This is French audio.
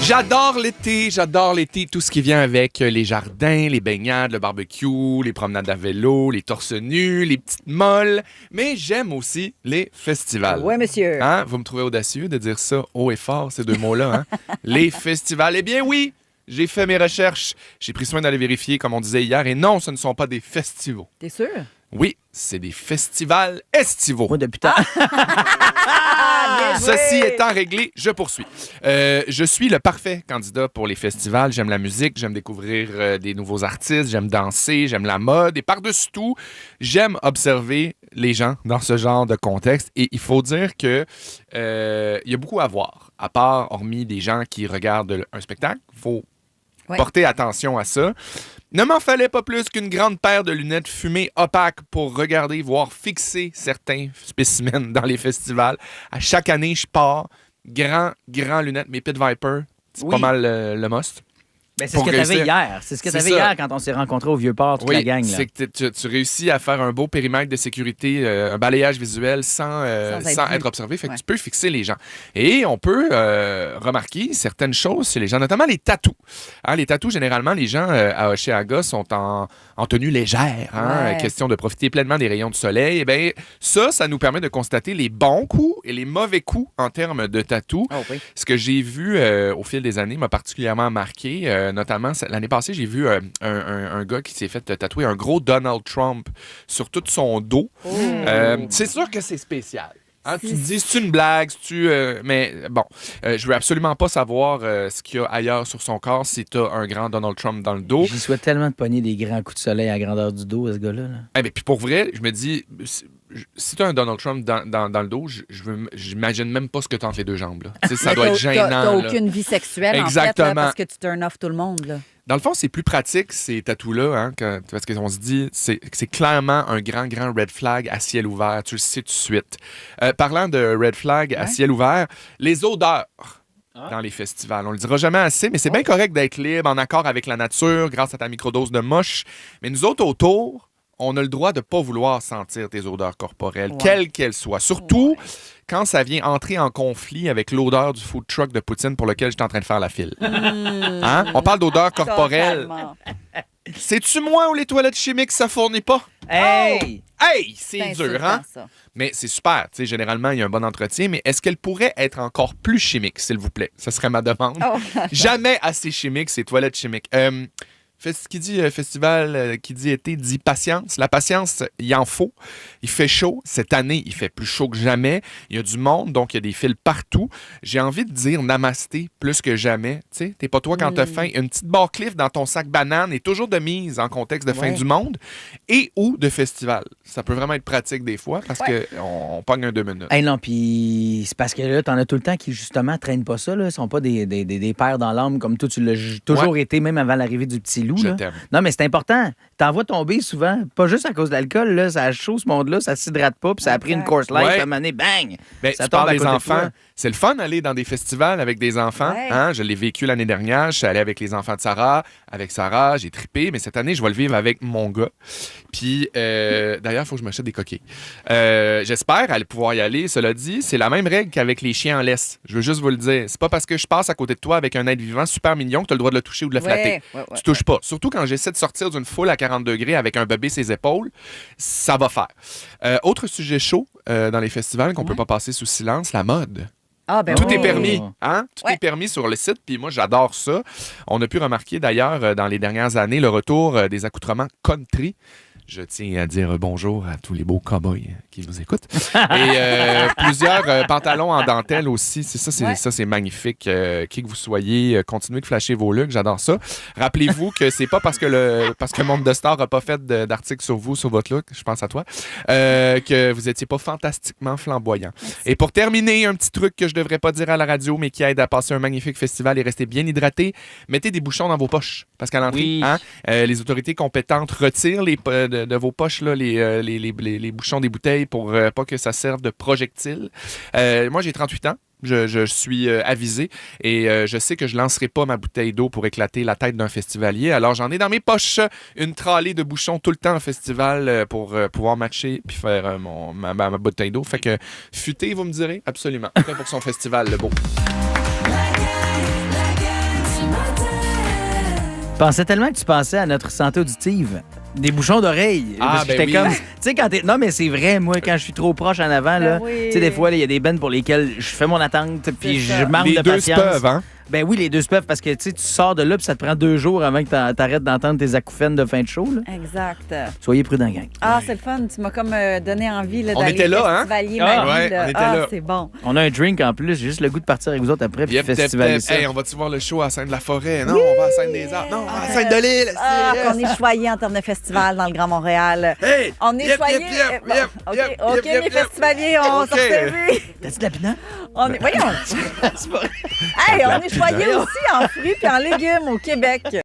J'adore l'été, tout ce qui vient avec les jardins, les baignades, le barbecue, les promenades à vélo, les torse nus, les petites molles, mais j'aime aussi les festivals. Oui, monsieur. Hein? Vous me trouvez audacieux de dire ça haut et fort, ces deux mots-là, hein? Les festivals. Eh bien oui, j'ai fait mes recherches, j'ai pris soin d'aller vérifier, comme on disait hier, et non, ce ne sont pas des festivals. T'es sûr? Oui, c'est des festivals estivaux. Moi, depuis tant. Ceci étant réglé, je poursuis. Je suis le parfait candidat pour les festivals. J'aime la musique, j'aime découvrir des nouveaux artistes, j'aime danser, j'aime la mode et par-dessus tout, j'aime observer les gens dans ce genre de contexte. Et il faut dire que il y a beaucoup à voir. À part, hormis des gens qui regardent un spectacle, il faut porter attention à ça. Ne m'en fallait pas plus qu'une grande paire de lunettes fumées opaques pour regarder, voire fixer certains spécimens dans les festivals. À chaque année, je pars, grand lunettes, mes Pit Viper, c'est pas mal le must. Ben, c'est ce que tu avais hier. C'est ce que tu avais hier quand on s'est rencontrés au Vieux-Port, toute la gang. Là. C'est que tu réussis à faire un beau périmètre de sécurité, un balayage visuel sans être observé. Fait que tu peux fixer les gens. Et on peut remarquer certaines choses chez les gens, notamment les tatous. Hein, les tatous, généralement, les gens à Hochelaga sont en tenue légère. Hein, question de profiter pleinement des rayons du soleil. Eh bien, ça nous permet de constater les bons coups et les mauvais coups en termes de tatous. Oh, oui. Ce que j'ai vu au fil des années m'a particulièrement marqué. Notamment, l'année passée, j'ai vu un gars qui s'est fait tatouer un gros Donald Trump sur tout son dos. C'est sûr que c'est spécial. Hein, tu te dis, c'est une blague, mais bon, je veux absolument pas savoir ce qu'il y a ailleurs sur son corps si tu as un grand Donald Trump dans le dos. Je souhaite tellement de pogner des grands coups de soleil à la grandeur du dos à ce gars-là. Eh bien, puis pour vrai, je me dis, si tu as un Donald Trump dans le dos, j'imagine même pas ce que tu as entre les deux jambes. Là. Ça doit être gênant. T'as aucune vie sexuelle, exactement. En fait, là, parce que tu turn off tout le monde. Là. Dans le fond, c'est plus pratique, ces tatous-là, hein, parce qu'on se dit, c'est clairement un grand red flag à ciel ouvert. Tu le sais tout de suite. Parlant de red flag à ciel ouvert, les odeurs dans les festivals. On le dira jamais assez, mais c'est bien correct d'être libre, en accord avec la nature, grâce à ta microdose de moche. Mais nous autres, autour, on a le droit de ne pas vouloir sentir tes odeurs corporelles, quelles qu'elles soient. Surtout quand ça vient entrer en conflit avec l'odeur du food truck de poutine pour lequel j'étais en train de faire la file. Hein? On parle d'odeur corporelle. C'est-tu moi ou les toilettes chimiques, ça fournit pas? Hey! C'est dur, hein? Ça. Mais c'est super. Tu sais, généralement, il y a un bon entretien, mais est-ce qu'elle pourrait être encore plus chimique, s'il vous plaît? Ce serait ma demande. Jamais assez chimique, ces toilettes chimiques. Qui dit festival, qui dit été, dit patience. La patience, il en faut. Il fait chaud. Cette année, il fait plus chaud que jamais. Il y a du monde, donc il y a des fils partout. J'ai envie de dire namasté plus que jamais. Tu sais, t'es pas toi quand t'as faim. Une petite barre Cliff dans ton sac banane est toujours de mise en contexte de fin du monde et ou de festival. Ça peut vraiment être pratique des fois parce qu'on pogne un 2 minutes. Hey non, puis c'est parce que là, t'en as tout le temps qui, justement, traînent pas ça. Ils sont pas des pères dans l'âme comme toi, tu l'as toujours été, même avant l'arrivée du petit loup. Je là. t'aime. Non, mais c'est important. T'en vois tomber souvent, pas juste à cause de l'alcool, là, ça a chaud ce monde-là, ça s'hydrate pas, puis ça a pris une course light, à un moment donné, bang! Ben, ça tu tombe parles à des côté de enfants. toi. C'est le fun d'aller dans des festivals avec des enfants. Hein? Je l'ai vécu l'année dernière. Je suis allé avec les enfants de Sarah. Avec Sarah, j'ai trippé. Mais cette année, je vais le vivre avec mon gars. Puis, d'ailleurs, il faut que je m'achète des coquilles. J'espère aller pouvoir y aller. Cela dit, c'est la même règle qu'avec les chiens en laisse. Je veux juste vous le dire. C'est pas parce que je passe à côté de toi avec un être vivant super mignon que tu as le droit de le toucher ou de le flatter. Tu touches pas. Surtout quand j'essaie de sortir d'une foule à 40 degrés avec un bébé ses épaules, ça va faire. Autre sujet chaud dans les festivals qu'on peut pas passer sous silence, la mode. Tout est permis. Hein? Tout est permis sur le site, puis moi, j'adore ça. On a pu remarquer d'ailleurs dans les dernières années le retour des accoutrements country. Je tiens à dire bonjour à tous les beaux cow-boys qui nous écoutent. Et plusieurs pantalons en dentelle aussi. C'est magnifique. Qui que vous soyez, continuez de flasher vos looks. J'adore ça. Rappelez-vous que c'est pas parce que Monde de Star n'a pas fait d'article sur vous, sur votre look, je pense à toi, que vous étiez pas fantastiquement flamboyant. Et pour terminer, un petit truc que je devrais pas dire à la radio, mais qui aide à passer un magnifique festival et rester bien hydraté, mettez des bouchons dans vos poches. Parce qu'à l'entrée, les autorités compétentes retirent de vos poches là, les bouchons des bouteilles pour pas que ça serve de projectile. Moi, j'ai 38 ans. Je suis avisé et je sais que je ne lancerai pas ma bouteille d'eau pour éclater la tête d'un festivalier. Alors, j'en ai dans mes poches une tralée de bouchons tout le temps au festival pour pouvoir matcher puis faire ma bouteille d'eau. Fait que futé, vous me direz? Absolument. Prêt pour son festival, le beau. Je pensais tellement que tu pensais à notre santé auditive. Des bouchons d'oreilles. Ah, Parce que ben j'étais oui. comme. Tu sais, quand t'es. Non, mais c'est vrai, moi, quand je suis trop proche en avant, là. oui. Tu sais, des fois, il y a des bands pour lesquels je fais mon attente, puis ça. je manque Les de deux patience. se peuvent, hein? Ben oui, les deux se peuvent parce que tu sais, tu sors de là puis ça te prend 2 jours avant que t'arrêtes d'entendre tes acouphènes de fin de show. Là. Exact. Soyez prudents, gang. Ah, c'est le fun. Tu m'as comme donné envie là, On d'aller était là, hein? festivalier Ah, ma vie, ouais, là. on était Ah, là. c'est bon. On a un drink en plus, j'ai juste le goût de partir avec vous autres après puis Yep, yep, festivaler yep. ça. Hey, on va-tu voir le show à Sainte-de-la-Forêt? Non, on va à Sainte-des-Arts. Non, on va à Sainte-de-Lille. Ah, yes. qu'on est choyé en termes de festival dans le Grand Montréal. Hey! On est Yep, choyé. yep, yep, Bon, yep, OK, yep, OK, yep, mes yep, yep. festivaliers, on OK. s'en servi. T'as-tu de la pinot? On est... Voyons. C'est pas vrai. Hey, on est choyé aussi en fruits et en légumes au Québec.